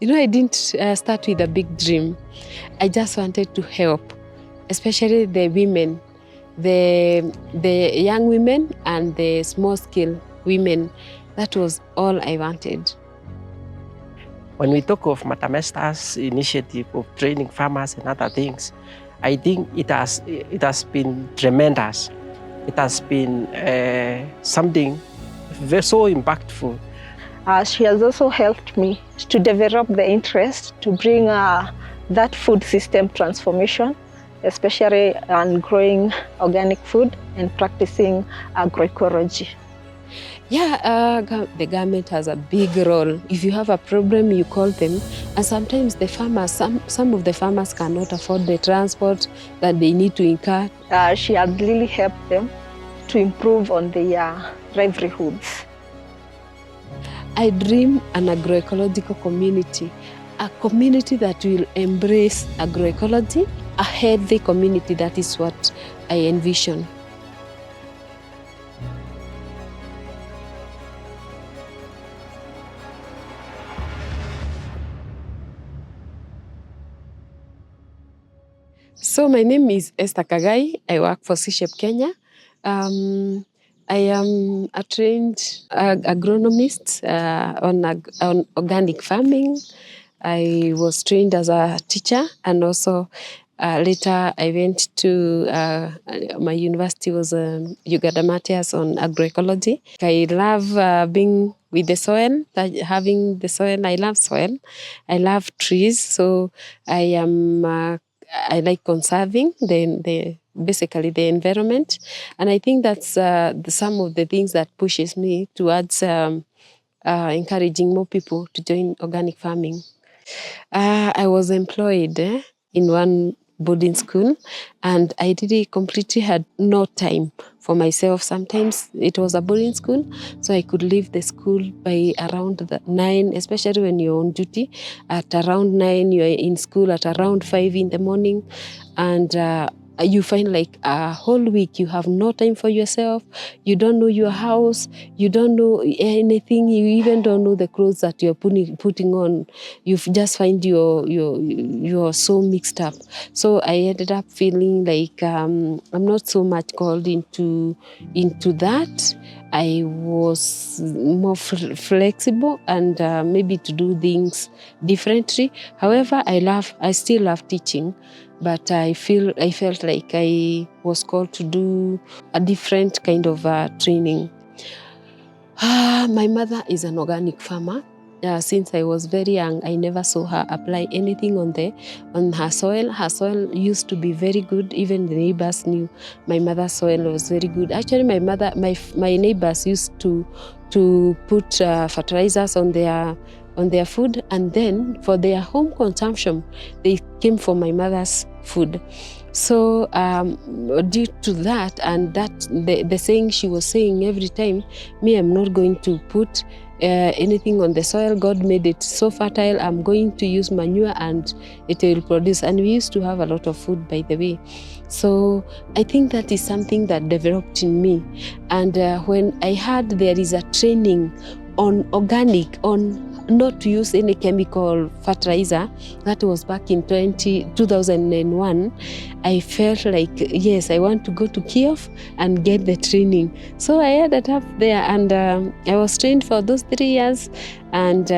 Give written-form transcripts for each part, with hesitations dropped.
I didn't start with a big dream. I just wanted to help, especially the women, the young women and the small-scale women. That was all I wanted. When we talk of Madam Esther's initiative of training farmers and other things, I think it has been tremendous. It has been something very so impactful. She has also helped me to develop the interest to bring that food system transformation, especially on growing organic food and practicing agroecology. Yeah, the government has a big role. If you have a problem, you call them. And sometimes the farmers, some of the farmers cannot afford the transport that they need to incur. She has really helped them to improve on their livelihoods. I dream an agroecological community, a community that will embrace agroecology, a healthy community. That is what I envision. So my name is Esther Kagai. I work for CSHEP Kenya. I am a trained agronomist on organic farming. I was trained as a teacher, and also later I went to my university was Uganda Matthias on agroecology. I love being with the soil, having the soil. I love soil. I love trees, so I am. I like conserving basically the environment, and I think that's some of the things that pushes me towards encouraging more people to join organic farming. I was employed in one boarding school, and I really completely had no time for myself. Sometimes it was a boarding school, so I could leave the school by around 9, especially when you're on duty. At around 9, you're in school at around 5 in the morning, and you find like a whole week you have no time for yourself. You don't know your house. You don't know anything. You even don't know the clothes that you're putting on. You just find you're so mixed up. So I ended up feeling like I'm not so much called into that. I was more flexible and maybe to do things differently. However, I still love teaching, but I felt like I was called to do a different kind of training. My mother is an organic farmer. Since I was very young, I never saw her apply anything on her soil. Her soil used to be very good. Even the neighbors knew my mother's soil was very good. Actually, my neighbors used to put fertilizers on their food, and then for their home consumption, they came from my mother's food. So due to that, and that the saying she was saying every time, me, I'm not going to put anything on the soil. God made it so fertile. I'm going to use manure and it will produce. And we used to have a lot of food, by the way. So I think that is something that developed in me. And when I heard there is a training on organic, on not to use any chemical fertilizer, that was back in 2001, I felt like, yes, I want to go to Kiev and get the training. So I ended up there, and I was trained for those 3 years, and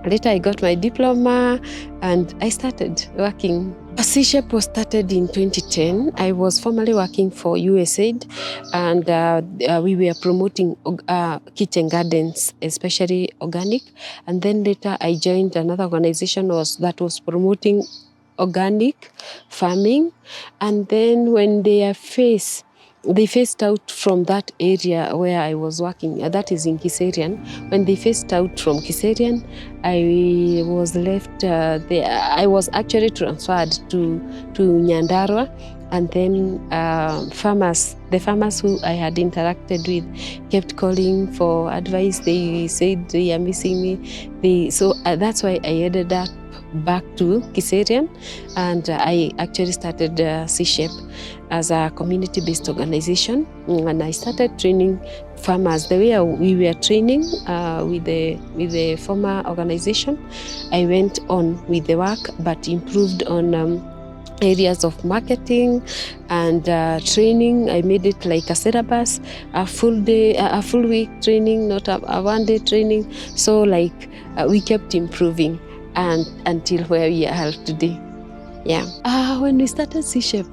later I got my diploma and I started working. CSHEP was started in 2010. I was formerly working for USAID, and we were promoting kitchen gardens, especially organic. And then later I joined another organization that was promoting organic farming. And then when they phased out from that area where I was working, that is in Kiserian. When they phased out from Kiserian, I was left there. I was actually transferred to Nyandarua, And then the farmers who I had interacted with kept calling for advice. They said they are missing me. So that's why I ended up back to Kiserian, and I actually started CSHEP as a community-based organization, and I started training farmers the way we were training with the former organization. I went on with the work, but improved on areas of marketing and training. I made it like a syllabus, a full week training, not a one-day training. So like we kept improving and until where we are today. Yeah. When we started CSHEP,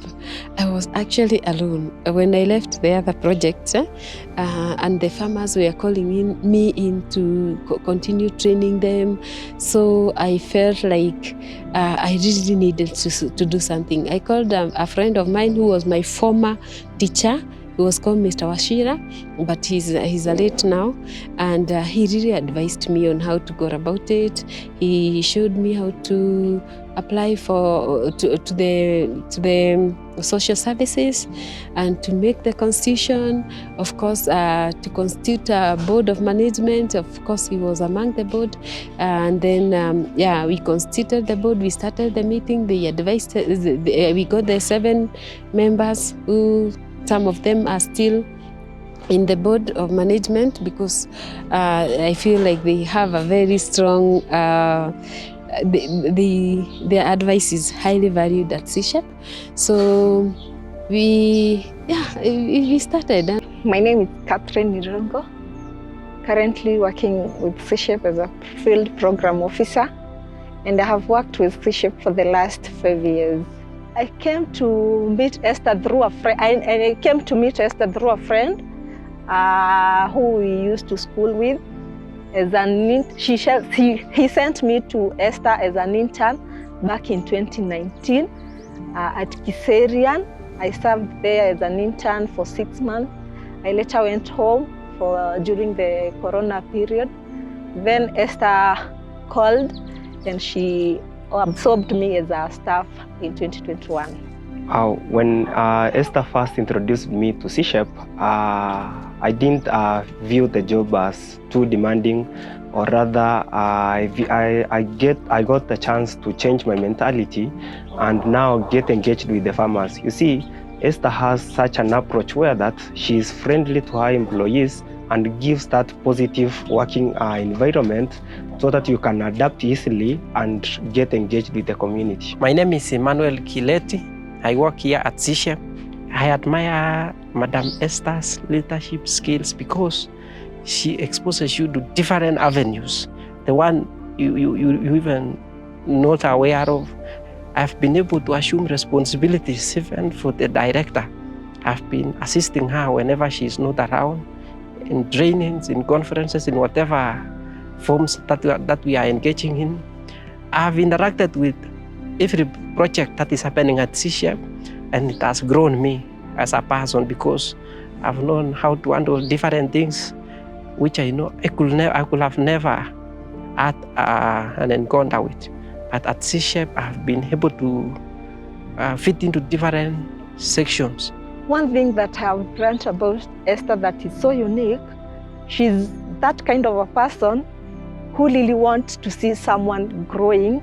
I was actually alone. When I left the other projects, and the farmers were calling me in to continue training them, so I felt like I really needed to do something. I called a friend of mine who was my former teacher. He was called Mr. Washira, but he's late now, and he really advised me on how to go about it. He showed me how to apply to the social services and to make the constitution. Of course, to constitute a board of management. Of course, he was among the board, and then we constituted the board. We started the meeting. They advised. We got the 7 members who. Some of them are still in the board of management because I feel like they have a very strong, their advice is highly valued at CSHEP. So we started. My name is Catherine Nirongo, currently working with CSHEP as a field program officer, and I have worked with CSHEP for the last 5 years. I came to meet Esther through a friend. I came to meet Esther through a friend who we used to school with. He sent me to Esther as an intern back in 2019 at Kiserian. I served there as an intern for 6 months. I later went home during the Corona period. Then Esther called and she absorbed me as a staff in 2021. When Esther first introduced me to CSHEP, I didn't view the job as too demanding, or rather I got the chance to change my mentality and now get engaged with the farmers. You see, Esther has such an approach where that she is friendly to her employees and gives that positive working environment so that you can adapt easily and get engaged with the community. My name is Emmanuel Kileti. I work here at CSHEP. I admire Madam Esther's leadership skills because she exposes you to different avenues. The one you even not aware of. I've been able to assume responsibilities even for the director. I've been assisting her whenever she's not around, in trainings, in conferences, in whatever forms that we are engaging in. I've interacted with every project that is happening at CSHEP, and it has grown me as a person because I've known how to handle different things which I know I could have never had an encounter with. But at CSHEP, I've been able to fit into different sections. One thing that I've learned about Esther that is so unique, she's that kind of a person who really wants to see someone growing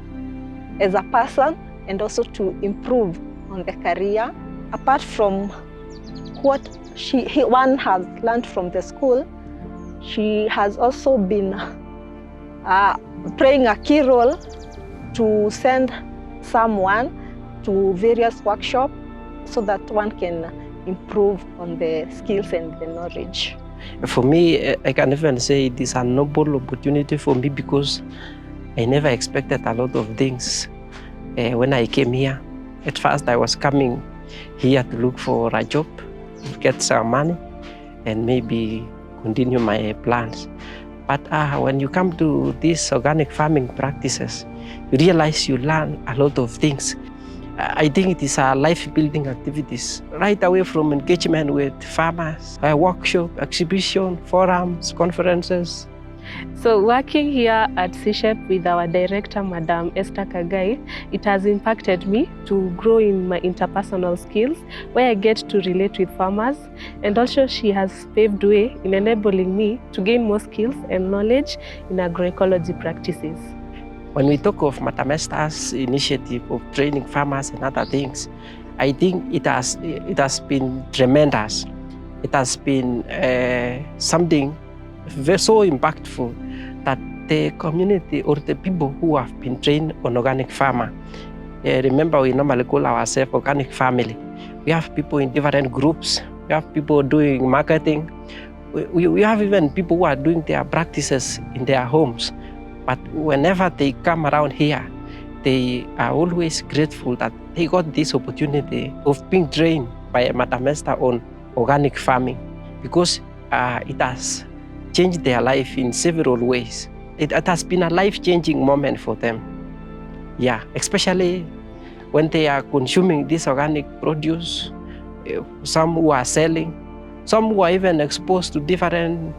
as a person and also to improve on the career. Apart from what one has learned from the school, she has also been playing a key role to send someone to various workshops so that one can improve on the skills and the knowledge. For me, I can even say it is a noble opportunity for me because I never expected a lot of things when I came here. At first, I was coming here to look for a job, get some money, and maybe continue my plans. But when you come to these organic farming practices, you realize you learn a lot of things. I think it is a life-building activities, right away from engagement with farmers, workshop, exhibition, forums, conferences. So working here at CSHEP with our director, Madam Esther Kagai, it has impacted me to grow in my interpersonal skills, where I get to relate with farmers, and also she has paved way in enabling me to gain more skills and knowledge in agroecology practices. When we talk of Madam Esther's initiative of training farmers and other things, I think it has been tremendous. It has been something very so impactful that the community or the people who have been trained on organic farmer, remember we normally call ourselves organic family. We have people in different groups. We have people doing marketing. We have even people who are doing their practices in their homes. But whenever they come around here, they are always grateful that they got this opportunity of being trained by Madam Esther on organic farming, because it has changed their life in several ways. It has been a life-changing moment for them. Yeah, especially when they are consuming this organic produce, some who are selling, some who are even exposed to different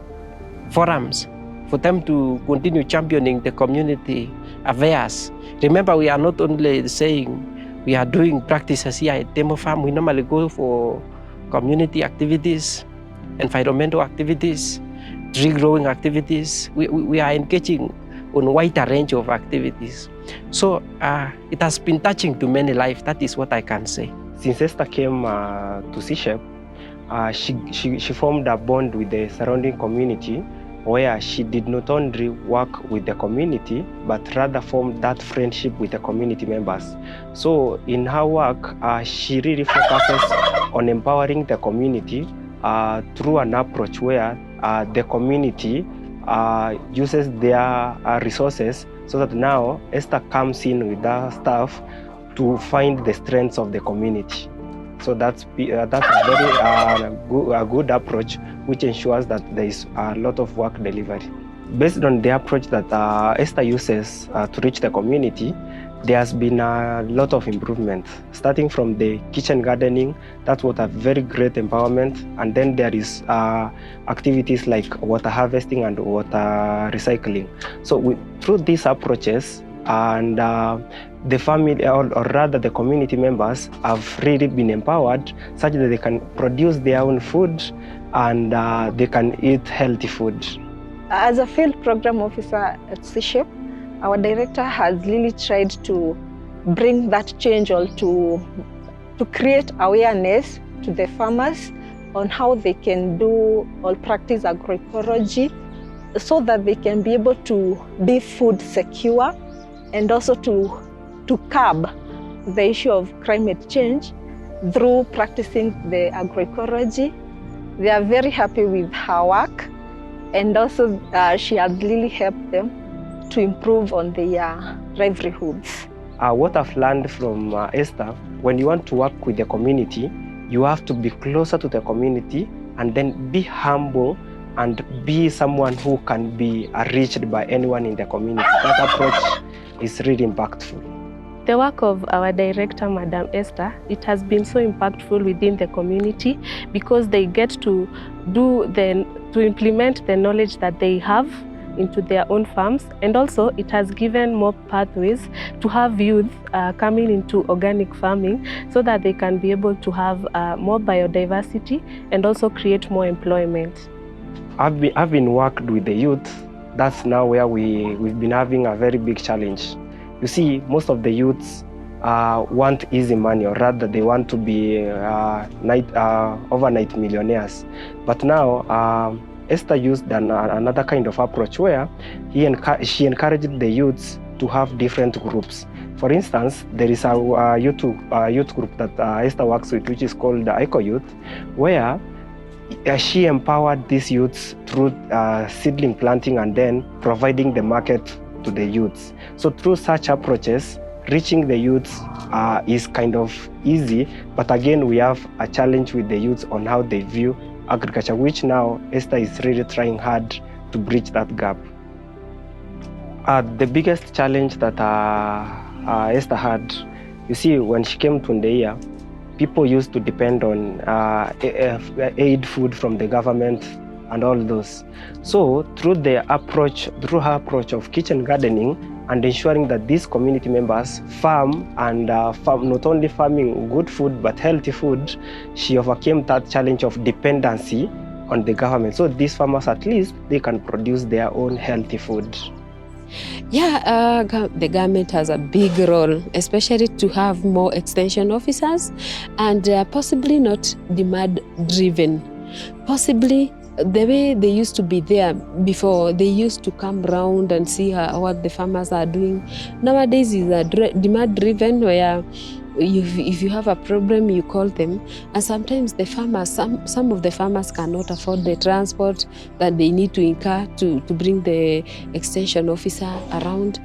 forums for them to continue championing the community affairs. Remember, we are not only saying we are doing practices here at Demo Farm, we normally go for community activities, environmental activities, tree growing activities. We are engaging on a wider range of activities. So it has been touching to many lives, that is what I can say. Since Esther came to CSHEP, she formed a bond with the surrounding community, where she did not only work with the community, but rather formed that friendship with the community members. So in her work, she really focuses on empowering the community through an approach where the community uses their resources, so that now Esther comes in with her staff to find the strengths of the community. So that's a very good approach, which ensures that there is a lot of work delivery. Based on the approach that Esther uses to reach the community, there has been a lot of improvement. Starting from the kitchen gardening, that was a very great empowerment. And then there is activities like water harvesting and water recycling. So through these approaches, and the family, or rather the community members, have really been empowered such that they can produce their own food and they can eat healthy food. As a field program officer at CSHEP, our director has really tried to bring that change, or to create awareness to the farmers on how they can do or practice agroecology, so that they can be able to be food secure, and also to curb the issue of climate change through practicing the agroecology. They are very happy with her work, and also she has really helped them to improve on their livelihoods. What I've learned from Esther, when you want to work with the community, you have to be closer to the community and then be humble and be someone who can be reached by anyone in the community. That approach is really impactful. The work of our director, Madam Esther, it has been so impactful within the community, because they get to implement the knowledge that they have into their own farms, and also it has given more pathways to have youth coming into organic farming, so that they can be able to have more biodiversity and also create more employment. I've been worked with the youth. That's now where we've been having a very big challenge. You see, most of the youths want easy money, or rather they want to be overnight millionaires. But now Esther used another kind of approach where she encouraged the youths to have different groups. For instance, there is a youth group that Esther works with, which is called the Eco Youth, where she empowered these youths through seedling planting and then providing the market to the youths. So through such approaches, reaching the youths is kind of easy, but again we have a challenge with the youths on how they view agriculture, which now Esther is really trying hard to bridge that gap. The biggest challenge that Esther had, you see, when she came to Ndeia, people used to depend on aid food from the government and all those. So through her approach of kitchen gardening and ensuring that these community members farm and farm, not only farming good food but healthy food, she overcame that challenge of dependency on the government. So these farmers, at least, they can produce their own healthy food. Yeah, the government has a big role, especially to have more extension officers and possibly not demand-driven. Possibly the way they used to be there before, they used to come round and see what the farmers are doing. Nowadays is demand-driven, where if you have a problem, you call them, and sometimes the farmers, some of the farmers cannot afford the transport that they need to incur to bring the extension officer around.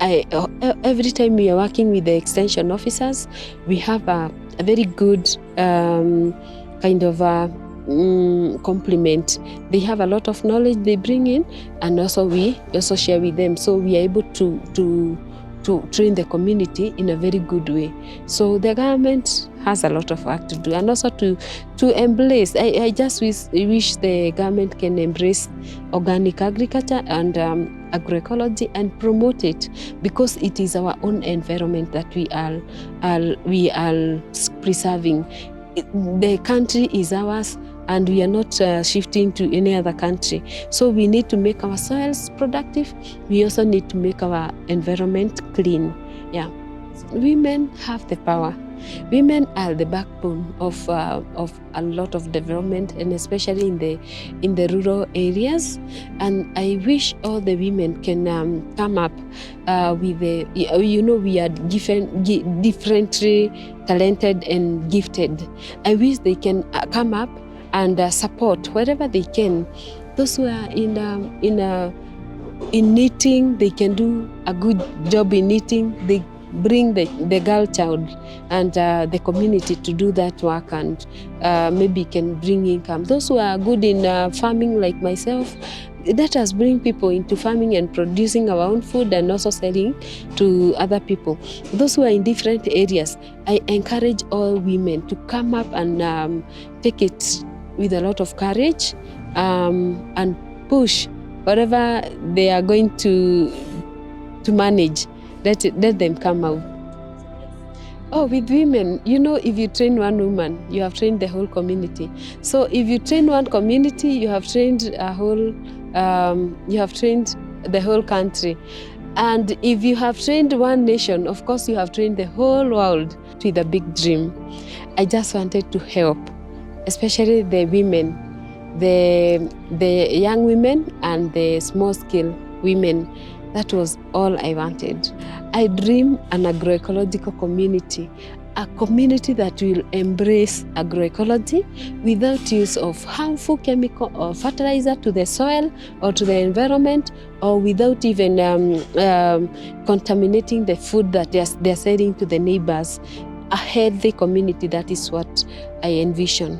Every time we are working with the extension officers, we have a very good kind of compliment. They have a lot of knowledge they bring in, and also we also share with them, so we are able to train the community in a very good way. So the government has a lot of work to do, and also to embrace. I just wish the government can embrace organic agriculture and agroecology and promote it, because it is our own environment that we are preserving. The country is ours, and we are not shifting to any other country. So we need to make our soils productive. We also need to make our environment clean. Yeah, women have the power. Women are the backbone of a lot of development, and especially in the rural areas. And I wish all the women can come up with the, we are differently talented and gifted. I wish they can come up and support wherever they can. Those who are in knitting, they can do a good job in knitting. They bring the girl child and the community to do that work, and maybe can bring income. Those who are good in farming, like myself, let us bring people into farming and producing our own food and also selling to other people. Those who are in different areas, I encourage all women to come up and take it with a lot of courage and push whatever they are going to manage. Let them come out. Oh, with women, if you train one woman, you have trained the whole community. So if you train one community, you have trained the whole country. And if you have trained one nation, of course you have trained the whole world with a big dream. I just wanted to help, especially the women, the young women and the small-scale women. That was all I wanted. I dream an agroecological community, a community that will embrace agroecology without use of harmful chemical or fertilizer to the soil or to the environment, or without even contaminating the food that they're selling to the neighbors. A healthy community, that is what I envision.